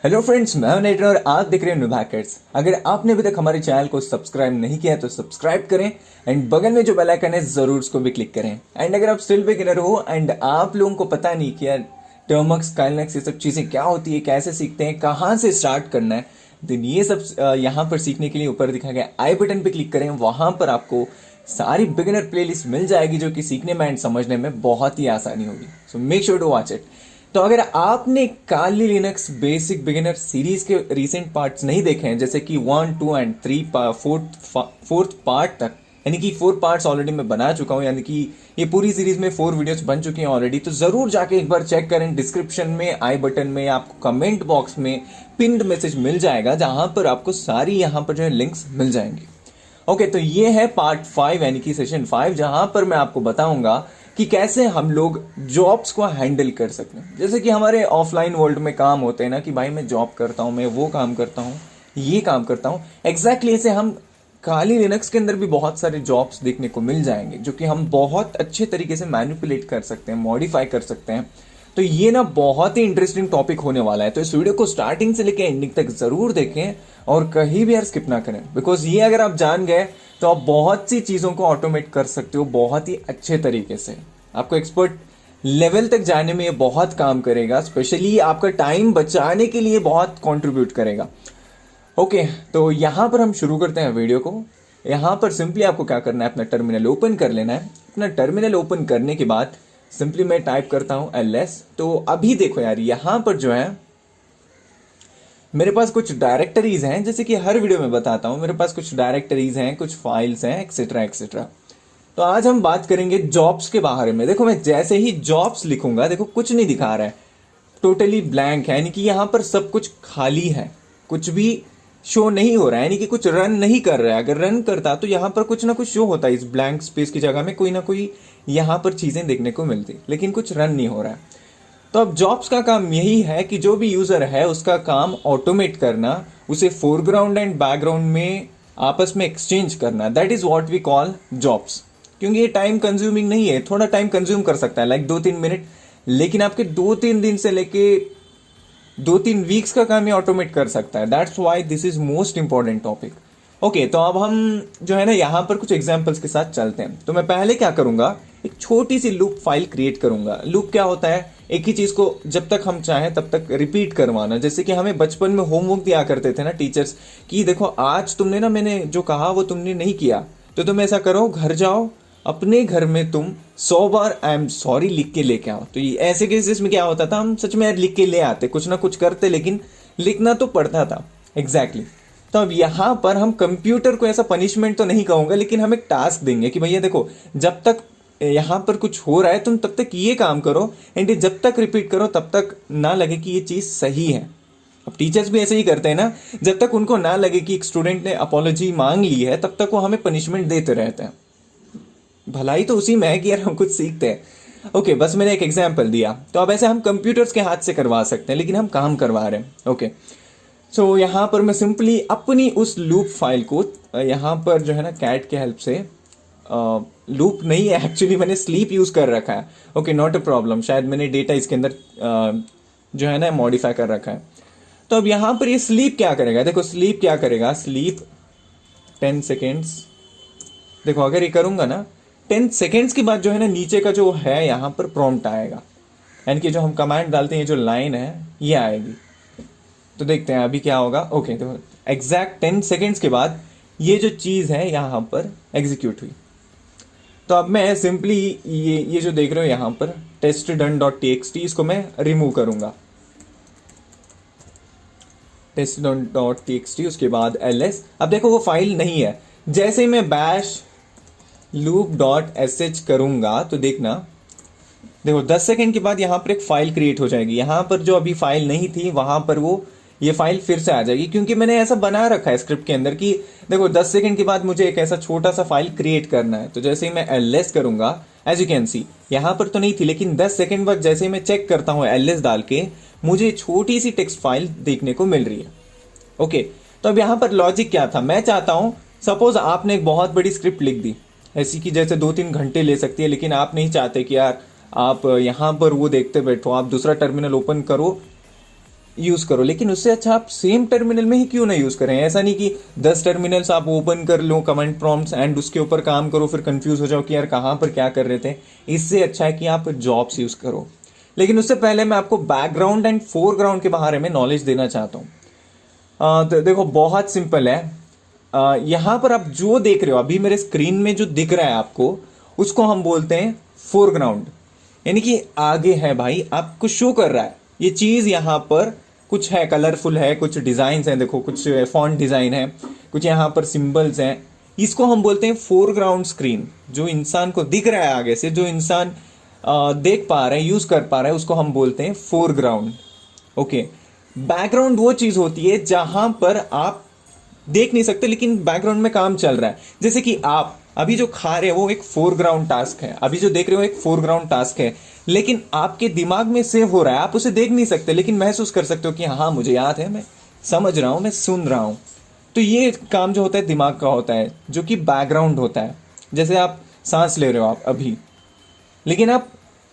Hello friends, मैं हूं नेटन और आप देख रहे हैं नुभाकर्स। अगर आपने अभी तक हमारे चैनल को सब्सक्राइब नहीं किया है तो सब्सक्राइब करें एंड बगल में जो बेल आइकन है जरूर उसको भी क्लिक करें। एंड अगर आप स्टिल बिगिनर हो एंड आप लोगों को पता नहीं कि यार टर्मक्स काइनेक्स ये सब चीजें क्या होती है, कैसे सीखते हैं, कहाँ से स्टार्ट करना है, देन ये सब यहाँ पर सीखने के लिए ऊपर दिखा गया आई बटन पे क्लिक करें। वहां पर आपको सारी बिगिनर प्लेलिस्ट मिल जाएगी जो कि सीखने में एंड समझने में बहुत ही आसानी होगी। So make sure to watch it. तो अगर आपने Kali Linux basic beginner series के रीसेंट पार्ट्स नहीं देखे हैं, जैसे कि 1, 2 एंड 3 फोर्थ पार्ट तक, यानी कि 4 पार्ट्स ऑलरेडी मैं बना चुका हूं, यानी कि ये पूरी सीरीज में 4 वीडियोस बन चुकी हैं ऑलरेडी, तो जरूर जाके एक बार चेक करें। डिस्क्रिप्शन में आई बटन में आपको कमेंट बॉक्स में पिन्ड मैसेज मिल जाएगा जहां पर आपको सारी यहां पर जो है लिंक्स मिल जाएंगी। ओके, तो ये है पार्ट 5 यानी कि सेशन 5, जहां पर मैं आपको बताऊंगा कि कैसे हम लोग जॉब्स को हैंडल कर सकते हैं। जैसे कि हमारे ऑफलाइन वर्ल्ड में काम होते हैं ना कि भाई मैं जॉब करता हूं, मैं वो काम करता हूं, ये काम करता हूं। एग्जैक्टली ऐसे हम काली लिनक्स के अंदर भी बहुत सारे जॉब्स देखने को मिल जाएंगे जो कि हम बहुत अच्छे तरीके से मैनिपुलेट कर सकते हैं, मॉडिफाई कर सकते हैं। तो ये ना बहुत ही इंटरेस्टिंग टॉपिक होने वाला है, तो इस वीडियो को स्टार्टिंग से लेकर एंडिंग तक जरूर देखें और कहीं भी यार स्किप ना करें, बिकॉज ये अगर आप जान गए तो आप बहुत सी चीजों को ऑटोमेट कर सकते हो बहुत ही अच्छे तरीके से। आपको एक्सपर्ट लेवल तक जाने में ये बहुत काम करेगा, स्पेशली आपका टाइम बचाने के लिए बहुत कंट्रीब्यूट करेगा। ओके, तो यहां पर हम शुरू करते हैं वीडियो को। यहां पर सिंपली आपको क्या करना है, अपना टर्मिनल ओपन कर लेना है। अपना टर्मिनल ओपन करने के बाद सिंपली मैं टाइप करता हूं ls। तो अभी देखो यार, यहां पर जो है मेरे पास कुछ डायरेक्टरीज हैं, जैसे कि हर वीडियो में बताता हूं, मेरे पास कुछ डायरेक्टरीज हैं, कुछ फाइल्स हैं, एक्सेट्रा एक्सेट्रा। तो आज हम बात करेंगे जॉब्स के बारे में। देखो मैं जैसे ही जॉब्स लिखूंगा, देखो कुछ नहीं दिखा रहा है, टोटली ब्लैंक है, यानी कि यहां पर सब कुछ खाली है, कुछ भी शो नहीं हो रहा है, यानी कि कुछ रन नहीं कर रहा है। अगर रन करता तो यहां पर कुछ ना कुछ शो होता है, इस ब्लैंक स्पेस की जगह में कोई ना कोई यहां पर चीजें देखने को मिलती, लेकिन कुछ रन नहीं हो रहा है। तो अब जॉब्स का काम यही है कि जो भी यूजर है उसका काम ऑटोमेट करना, उसे फोरग्राउंड एंड बैकग्राउंड में आपस में एक्सचेंज करना। That is what we call jobs. क्योंकि ये टाइम कंज्यूमिंग नहीं है, थोड़ा टाइम कंज्यूम कर सकता है, लाइक 2-3 मिनट, लेकिन आपके 2-3 दिन से लेके 2-3 वीक्स का काम ये ऑटोमेट कर सकता है। That's why this is most important topic. Okay, तो अब हम जो है ना यहां पर कुछ एग्जांपल्स के साथ चलते हैं। तो मैं पहले क्या करूंगा, एक छोटी सी लूप फाइल क्रिएट करूंगा। लूप क्या होता है, एक ही चीज को जब तक हम चाहें तब तक रिपीट करवाना। जैसे कि हमें बचपन में होमवर्क दिया करते थे ना टीचर्स, कि देखो आज तुमने ना, मैंने जो कहा वो तुमने नहीं किया, तो तुम ऐसा करो, घर जाओ, अपने घर में तुम 100 बार आई एम सॉरी लिख के लेके आओ। तो ये ऐसे केसेस में क्या होता था, हम सच में लिख के ले आते, कुछ ना कुछ करते, लेकिन लिखना तो पड़ता था। एग्जैक्टली तो अब यहां पर हम कंप्यूटर को ऐसा पनिशमेंट तो नहीं कहूंगा, लेकिन हम एक टास्क देंगे कि भैया देखो, जब तक यहां पर कुछ हो रहा है तुम तब तक ये काम करो, एंड जब तक रिपीट करो तब तक ना लगे कि ये चीज सही है। अब टीचर्स भी ऐसे ही करते हैं ना, जब तक उनको ना लगे कि एक स्टूडेंट ने अपॉलॉजी मांग ली है तब तक वो हमें पनिशमेंट देते रहते हैं। भलाई तो उसी में है कि यार हम कुछ सीखते हैं। ओके, बस मैंने एक एग्जांपल दिया। तो अब ऐसे हम कंप्यूटर्स के हाथ से करवा सकते हैं, लेकिन हम काम करवा रहे हैं। ओके, सो यहां पर मैं सिंपली अपनी उस लूप फाइल को यहां पर जो है ना कैट के हेल्प से, लूप नहीं है एक्चुअली, मैंने स्लीप यूज कर रखा है। ओके, नॉट अ प्रॉब्लम, शायद मैंने डेटा इसके अंदर जो है ना मॉडिफाई कर रखा है। तो अब यहां पर ये स्लीप क्या करेगा, देखो स्लीप क्या करेगा, स्लीप 10 सेकेंड्स। देखो अगर ये करूंगा ना 10 सेकेंड्स के बाद जो है ना नीचे का जो है यहां पर प्रॉम्प्ट आएगा, यानी कि जो हम कमांड डालते हैं, जो लाइन है ये आएगी। तो देखते हैं अभी क्या होगा। ओके, तो एग्जैक्ट 10 सेकेंड्स के बाद ये जो चीज है यहां पर एग्जीक्यूट हुई। तो अब मैं सिंपली ये जो देख रहे हो यहां पर testdone.txt, इसको मैं रिमूव करूंगा। testdone.txt, उसके बाद ls। अब देखो वो फाइल नहीं है। जैसे ही मैं बैश loop.sh करूंगा तो देखना, देखो 10 सेकेंड के बाद यहां पर एक फाइल क्रिएट हो जाएगी। यहां पर जो अभी फाइल नहीं थी वहां पर वो ये फाइल फिर से आ जाएगी, क्योंकि मैंने ऐसा बना रखा है स्क्रिप्ट के अंदर कि देखो 10 सेकेंड के बाद मुझे एक ऐसा छोटा सा फाइल क्रिएट करना है। तो जैसे ही मैं ls करूंगा, एज यू कैन सी यहां पर तो नहीं थी, लेकिन 10 सेकेंड बाद जैसे ही मैं चेक करता हूं ls डाल के, मुझे छोटी सी टेक्स्ट फाइल देखने को मिल रही है। ओके, तो अब यहां पर लॉजिक क्या था, मैं चाहता हूं सपोज आपने एक बहुत बड़ी स्क्रिप्ट लिख दी, ऐसी कि जैसे 2-3 घंटे ले सकती है, लेकिन आप नहीं चाहते कि यार आप यहां पर वो देखते बैठो, आप दूसरा टर्मिनल ओपन करो यूज करो, लेकिन उससे अच्छा आप सेम टर्मिनल में ही क्यों ना यूज करें। ऐसा नहीं कि 10 टर्मिनल्स आप ओपन कर लो कमांड प्रॉम्प्ट्स एंड उसके ऊपर काम करो, फिर कंफ्यूज हो जाओ कि यार कहाँ पर क्या कर रहे थे। इससे अच्छा है कि आप जॉब्स यूज करो। लेकिन उससे पहले मैं आपको बैकग्राउंड एंड फोरग्राउंड के बारे में नॉलेज देना चाहता हूँ। तो देखो बहुत सिंपल है। यहां पर आप जो देख रहे हो अभी मेरे स्क्रीन में जो दिख रहा है आपको, उसको हम बोलते हैं फोरग्राउंड, यानी कि आगे है भाई, आपको शो कर रहा है ये चीज। यहां पर कुछ है, कलरफुल है, कुछ डिजाइन है, देखो कुछ फॉन्ट डिजाइन है, कुछ यहां पर सिंबल्स हैं, इसको हम बोलते हैं फोरग्राउंड स्क्रीन। जो इंसान को दिख रहा है आगे से, जो इंसान देख पा रहा है, यूज कर पा रहा है, उसको हम बोलते हैं फोरग्राउंड। ओके, बैकग्राउंड वो चीज होती है जहां पर आप देख नहीं सकते लेकिन बैकग्राउंड में काम चल रहा है। जैसे कि आप अभी जो खा रहे हो वो एक फोरग्राउंड टास्क है, अभी जो देख रहे हो एक फोरग्राउंड टास्क है, लेकिन आपके दिमाग में सेव हो रहा है, आप उसे देख नहीं सकते लेकिन महसूस कर सकते हो कि हाँ मुझे याद है, मैं समझ रहा हूं, मैं सुन रहा हूं। तो ये काम जो होता है दिमाग का होता है, जो कि बैकग्राउंड होता है। जैसे आप सांस ले रहे हो आप अभी, लेकिन आप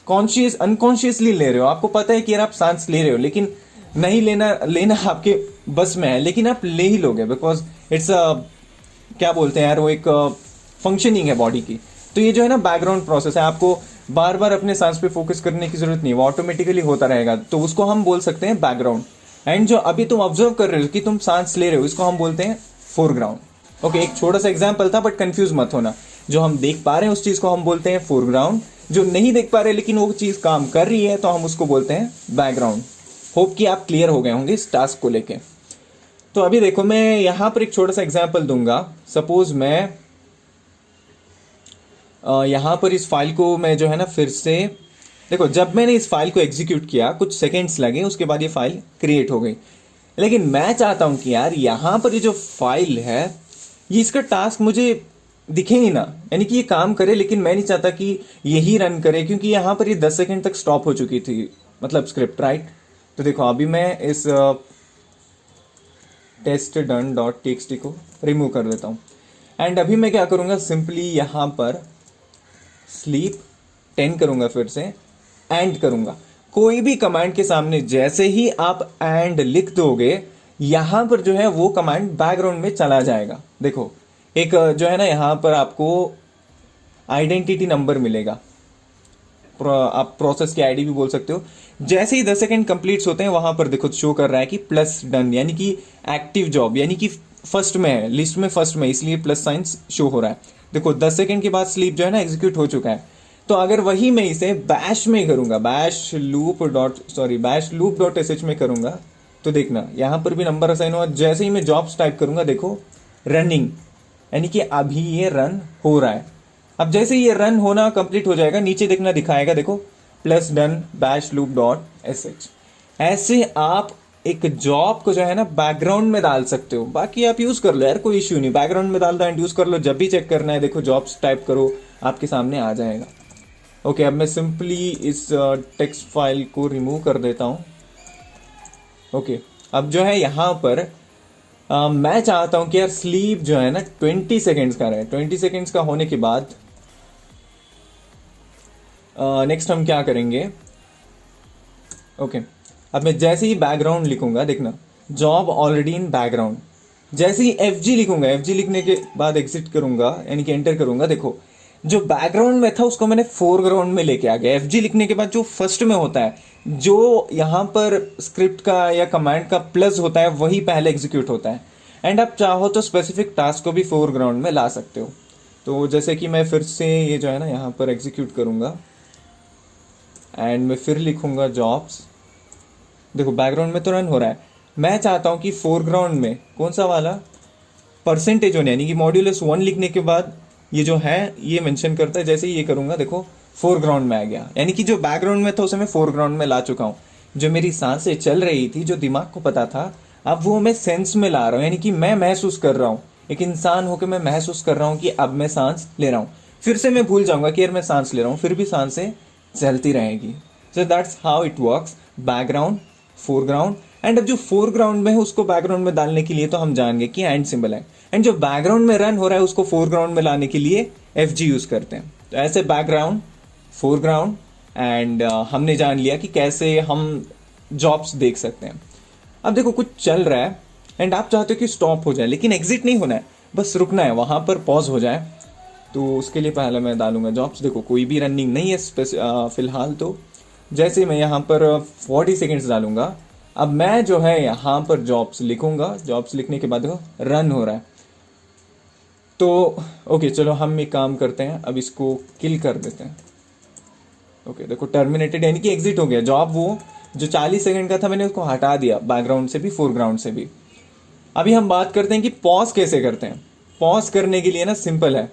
अनकॉन्शियसली ले रहे हो, आपको पता है कि यार आप सांस ले रहे हो, लेकिन नहीं लेना आपके बस में है, लेकिन आप ले ही लोगे बिकॉज इट्स क्या बोलते हैं यार, वो एक फंक्शनिंग है बॉडी की। तो ये जो है ना बैकग्राउंड प्रोसेस है, आपको बार बार अपने सांस पे फोकस करने की जरूरत नहीं, वो ऑटोमेटिकली होता रहेगा, तो उसको हम बोल सकते हैं बैकग्राउंड। एंड जो अभी तुम ऑब्जर्व कर रहे हो कि तुम सांस ले रहे हो, इसको हम बोलते हैं फोरग्राउंड। ओके, एक छोटा सा एग्जाम्पल था बट कंफ्यूज मत होना। जो हम देख पा रहे हैं उस चीज को हम बोलते हैं फोरग्राउंड, जो नहीं देख पा रहे लेकिन वो चीज काम कर रही है तो हम उसको बोलते हैं बैकग्राउंड। होप कि आप क्लियर हो गए होंगे इस टास्क को लेके। तो अभी देखो मैं यहां पर एक छोटा सा एग्जाम्पल दूंगा। सपोज मैं यहां पर इस फाइल को मैं जो है ना फिर से, देखो जब मैंने इस फाइल को एग्जीक्यूट किया कुछ सेकेंड्स लगे, उसके बाद ये फाइल क्रिएट हो गई। लेकिन मैं चाहता हूं कि यार यहां पर ये जो फाइल है, ये इसका टास्क मुझे दिखे ही ना, यानी कि ये काम करे, लेकिन मैं नहीं चाहता कि यही रन करे, क्योंकि यहां पर ये 10 सेकेंड तक स्टॉप हो चुकी थी, मतलब स्क्रिप्ट, राइट। तो देखो अभी मैं इस testdone.txt को रिमूव कर देता हूं एंड अभी मैं क्या करूंगा, सिंपली यहां पर स्लीप 10 करूंगा, फिर से एंड करूंगा। कोई भी कमांड के सामने जैसे ही आप एंड लिख दोगे, यहां पर जो है वो कमांड बैकग्राउंड में चला जाएगा। देखो एक जो है ना यहां पर आपको आइडेंटिटी नंबर मिलेगा, आप प्रोसेस की आईडी भी बोल सकते हो। जैसे ही 10 सेकेंड कंप्लीट होते हैं वहां पर देखो शो कर रहा है कि प्लस डन, यानी कि एक्टिव जॉब, यानी कि फर्स्ट में है, लिस्ट में फर्स्ट में, इसलिए प्लस साइंस शो हो रहा है। देखो 10 सेकेंड के बाद स्लीप जो है ना एग्जीक्यूट हो चुका है। तो अगर वही मैं इसे बैश में करूंगा, बैश लूप डॉट sh में करूंगा, तो देखना यहां पर भी नंबर असाइन हुआ। जैसे ही मैं जॉब्स टाइप करूंगा, देखो रनिंग, यानी कि अभी ये रन हो रहा है। अब जैसे ये रन होना कंप्लीट हो जाएगा, नीचे देखना दिखाएगा, देखो plus done bash loop dot sh। ऐसे आप एक जॉब को जो है ना बैकग्राउंड में डाल सकते हो। बाकी आप यूज कर लो यार, कोई इश्यू नहीं, बैकग्राउंड में डाल दो एंड यूज कर लो। जब भी चेक करना है देखो जॉब्स टाइप करो, आपके सामने आ जाएगा। ओके, अब मैं सिंपली इस टेक्स्ट फाइल को रिमूव कर देता हूं। ओके, अब जो है यहां पर मैं चाहता हूं कि यार स्लीप जो है ना 20 सेकेंड्स का रहे। 20 सेकेंड्स का होने के बाद नेक्स्ट हम क्या करेंगे, ओके, अब मैं जैसे ही बैकग्राउंड लिखूंगा, देखना जॉब ऑलरेडी इन बैकग्राउंड। जैसे ही FG लिखूंगा, FG लिखने के बाद एग्जिट करूंगा, यानी कि एंटर करूंगा, देखो जो बैकग्राउंड में था उसको मैंने फोरग्राउंड में लेके आ गया। FG लिखने के बाद जो फर्स्ट में होता है, जो यहां पर स्क्रिप्ट का या कमांड का प्लस होता है, वही पहले एग्जीक्यूट होता है। एंड आप चाहो तो स्पेसिफिक टास्क को भी फोरग्राउंड में ला सकते हो। तो जैसे कि मैं फिर से ये जो है ना यहां पर एग्जीक्यूट करूंगा एंड मैं फिर लिखूंगा जॉब्स। देखो बैकग्राउंड में तो रन हो रहा है, मैं चाहता हूं कि फोरग्राउंड में कौन सा वाला परसेंटेज होने, यानी कि मॉड्यूलस 1 लिखने के बाद ये जो है ये मेंशन करता है। जैसे ही ये करूंगा, देखो फोरग्राउंड में आ गया, यानी कि जो बैकग्राउंड में था उसे मैं फोरग्राउंड में ला चुका हूं। जो मेरी सांसें चल रही थी, जो दिमाग को पता था, अब वो मैं सेंस में ला रहा हूं, यानी कि मैं महसूस कर रहा हूं, एक इंसान होकर मैं महसूस कर रहा हूं कि अब मैं सांस ले रहा हूं। फिर से मैं भूल जाऊंगा कि यार मैं सांस ले रहा हूं, फिर भी सांसें चलती रहेगी। So that's how it works, background, foreground. And अब जो फोरग्राउंड में है उसको बैकग्राउंड में डालने के लिए तो हम जान गए कि एंड सिंबल है। एंड जो बैकग्राउंड में रन हो रहा है उसको फोरग्राउंड में लाने के लिए FG यूज करते हैं। तो ऐसे बैकग्राउंड, फोरग्राउंड एंड हमने जान लिया कि कैसे हम जॉब्स देख सकते हैं। अब देखो कुछ चल रहा है एंड आप चाहते हो कि स्टॉप हो जाए, लेकिन एग्जिट नहीं होना है, बस रुकना है, वहां पर पॉज हो जाए। तो उसके लिए पहले मैं डालूंगा जॉब्स। देखो कोई भी रनिंग नहीं है फिलहाल, तो जैसे मैं यहाँ पर 40 सेकेंड्स डालूंगा। अब मैं जो है यहाँ पर जॉब्स लिखूंगा, जॉब्स लिखने के बाद देखो रन हो रहा है। तो ओके चलो हम एक काम करते हैं, अब इसको किल कर देते हैं। ओके देखो टर्मिनेटेड यानी कि एग्जिट हो गया। जॉब वो जो 40 सेकंड का था मैंने उसको हटा दिया, बैकग्राउंड से भी फोरग्राउंड से भी। अभी हम बात करते हैं कि पॉज कैसे करते हैं। पॉज करने के लिए ना सिंपल है,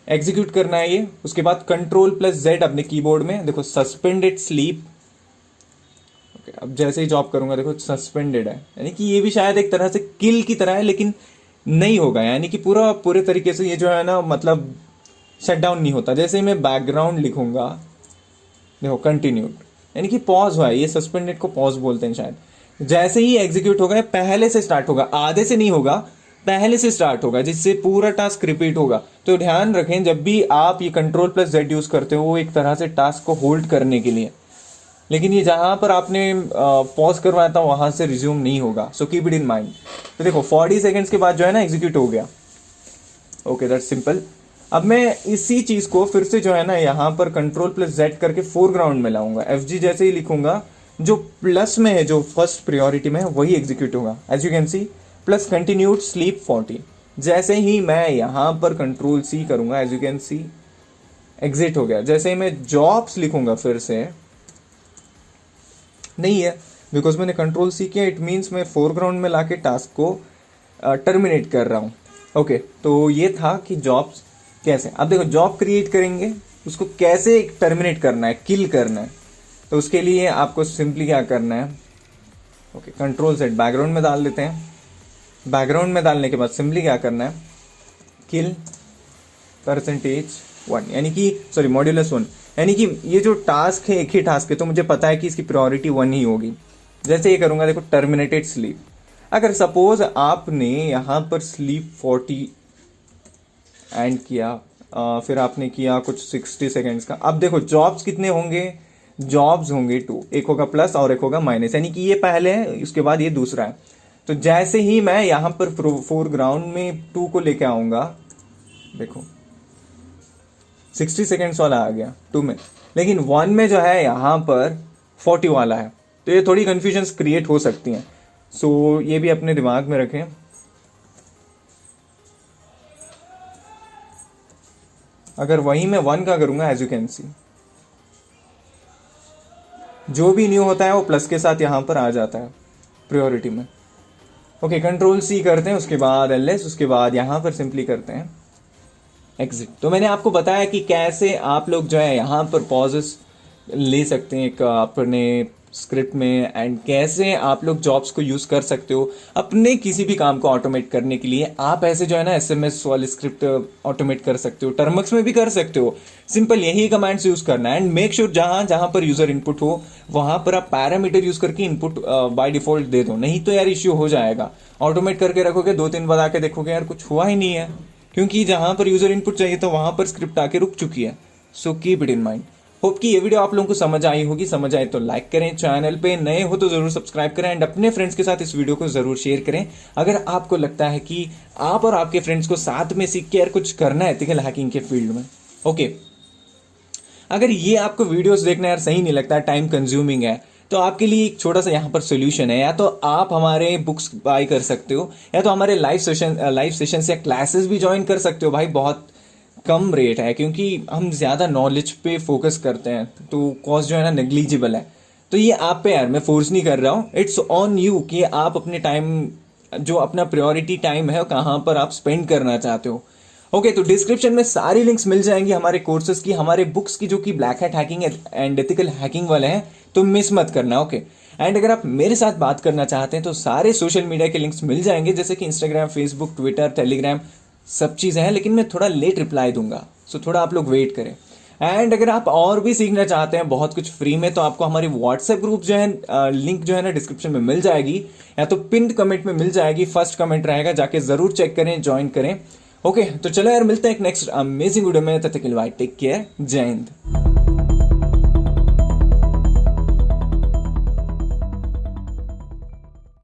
एग्जीक्यूट करना है ये, उसके बाद Ctrl+Z अपने कीबोर्ड में, देखो सस्पेंडेड स्लीप। ओके अब जैसे ही जॉब करूंगा देखो सस्पेंडेड है, यानी कि ये भी शायद एक तरह से किल की तरह है, लेकिन नहीं होगा, यानी कि पूरे तरीके से ये जो है ना मतलब शट डाउन नहीं होता। जैसे ही मैं बैकग्राउंड लिखूंगा देखो कंटिन्यूड, यानी कि पॉज हुआ है, ये सस्पेंडेड को पॉज बोलते हैं शायद। जैसे ही एग्जीक्यूट होगा पहले से स्टार्ट होगा, आधे से नहीं होगा, पहले से स्टार्ट होगा, जिससे पूरा टास्क रिपीट होगा। तो ध्यान रखें जब भी आप ये Ctrl+Z यूज करते हो वो एक तरह से टास्क को होल्ड करने के लिए, लेकिन ये जहां पर आपने पॉज करवाया था वहां से रिज्यूम नहीं होगा, so keep it in mind. तो देखो 40 सेकेंड्स के बाद जो है ना एग्जीक्यूट हो गया। Okay that's simple. अब मैं इसी चीज को फिर से जो है ना यहाँ पर Ctrl+Z करके फोरग्राउंड में लाऊंगा। FG जैसे ही लिखूंगा, जो प्लस में है, जो फर्स्ट प्रायोरिटी में है वही एग्जीक्यूट होगा, as you can see, plus continued sleep 40। जैसे ही मैं यहाँ पर Ctrl+C करूंगा, as you can see exit हो गया। जैसे ही मैं जॉब्स लिखूंगा फिर से नहीं है, बिकॉज मैंने Ctrl+C किया, इट मीन्स मैं फोरग्राउंड में लाके टास्क को टर्मिनेट कर रहा हूँ। ओके तो ये था कि जॉब्स कैसे। अब देखो जॉब क्रिएट करेंगे, उसको कैसे टर्मिनेट करना है, किल करना है। तो उसके लिए आपको सिंपली क्या करना है, ओके Ctrl+Z बैकग्राउंड में डाल देते हैं। बैकग्राउंड में डालने के बाद सिंपली क्या करना है, किल %1, यानी कि सॉरी मॉड्यूलस 1, यानी कि ये जो टास्क है एक ही टास्क है, तो मुझे पता है कि इसकी प्रायोरिटी 1 ही होगी। जैसे ये करूंगा देखो टर्मिनेटेड स्लीप। अगर सपोज आपने यहाँ पर स्लीप 40 एंड किया, फिर आपने किया कुछ 60 सेकेंड्स का, अब देखो जॉब्स कितने होंगे, जॉब्स होंगे 2, एक होगा प्लस और एक होगा माइनस, यानी कि ये पहले है उसके बाद ये दूसरा है। तो जैसे ही मैं यहाँ पर फोरग्राउंड में 2 को लेके आऊंगा, देखो 60 सेकेंड्स वाला आ गया 2 में, लेकिन 1 में जो है यहाँ पर 40 वाला है, तो ये थोड़ी कंफ्यूजन क्रिएट हो सकती हैं। सो ये भी अपने दिमाग में रखें। अगर वही मैं 1 का करूंगा, एज यू कैन सी जो भी न्यू होता है वो प्लस के साथ यहां पर आ जाता है प्रायोरिटी में। ओके Ctrl+C करते हैं, उसके बाद LS, उसके बाद यहां पर सिंपली करते हैं एग्जिट। तो मैंने आपको बताया कि कैसे आप लोग जो है यहां पर पॉजेस ले सकते हैं एक अपने स्क्रिप्ट में, एंड कैसे आप लोग जॉब्स को यूज कर सकते हो अपने किसी भी काम को ऑटोमेट करने के लिए। आप ऐसे जो है ना SMS वाली स्क्रिप्ट ऑटोमेट कर सकते हो, टर्मक्स में भी कर सकते हो। सिंपल यही कमांड्स यूज करना है, एंड मेक श्योर जहां जहां पर यूजर इनपुट हो वहां पर आप पैरामीटर यूज करके इनपुट बाय डिफॉल्ट दे दो, नहीं तो यार इश्यू हो जाएगा। ऑटोमेट करके रखोगे 2-3 बार आके देखोगे यार कुछ हुआ ही नहीं है, क्योंकि जहां पर यूजर इनपुट चाहिए तो वहां पर स्क्रिप्ट आके रुक चुकी है। So keep it in mind. Hope कि ये वीडियो आप लोगों को समझ आई होगी, समझ आए तो लाइक करें, चैनल पे नए हो तो जरूर सब्सक्राइब करें, एंड अपने फ्रेंड्स के साथ इस वीडियो को जरूर शेयर करें अगर आपको लगता है कि आप और आपके फ्रेंड्स को साथ में सीख के यार कुछ करना है एथिकल हैकिंग के फील्ड में। ओके अगर ये आपको वीडियोस देखना यार सही नहीं लगता, टाइम कंज्यूमिंग है, तो आपके लिए एक छोटा सा यहाँ पर सोल्यूशन है। या तो आप हमारे बुक्स बाय कर सकते हो, या तो हमारे लाइव सेशन या क्लासेस भी ज्वाइन कर सकते हो। भाई बहुत कम रेट है, क्योंकि हम ज्यादा नॉलेज पे फोकस करते हैं, तो कॉस्ट जो है ना नेग्लिजिबल है। तो ये आप पे यार मैं फोर्स नहीं कर रहा हूँ, इट्स ऑन यू कि आप अपने टाइम जो अपना प्रायोरिटी टाइम है कहाँ पर आप स्पेंड करना चाहते हो। ओके तो डिस्क्रिप्शन में सारी लिंक्स मिल जाएंगी हमारे कोर्सेज की, हमारे बुक्स की, जो कि black hat hacking and ethical hacking वाले हैं, तो मिस मत करना। ओके एंड अगर आप मेरे साथ बात करना चाहते हैं तो सारे सोशल मीडिया के लिंक्स मिल जाएंगे, जैसे कि इंस्टाग्राम, फेसबुक, ट्विटर, टेलीग्राम, सब चीजें हैं, लेकिन मैं थोड़ा लेट रिप्लाई दूंगा, सो थोड़ा आप लोग वेट करें। एंड अगर आप और भी सीखना चाहते हैं बहुत कुछ फ्री में, तो आपको हमारी व्हाट्सएप ग्रुप जो है लिंक जो है ना डिस्क्रिप्शन में मिल जाएगी, या तो पिन कमेंट में मिल जाएगी, फर्स्ट कमेंट रहेगा, जाके जरूर चेक करें, ज्वाइन करें। ओके तो चलो यार मिलते हैं एक नेक्स्ट अमेजिंग वीडियो में, तब तक के लिए टेक केयर, जय हिंद।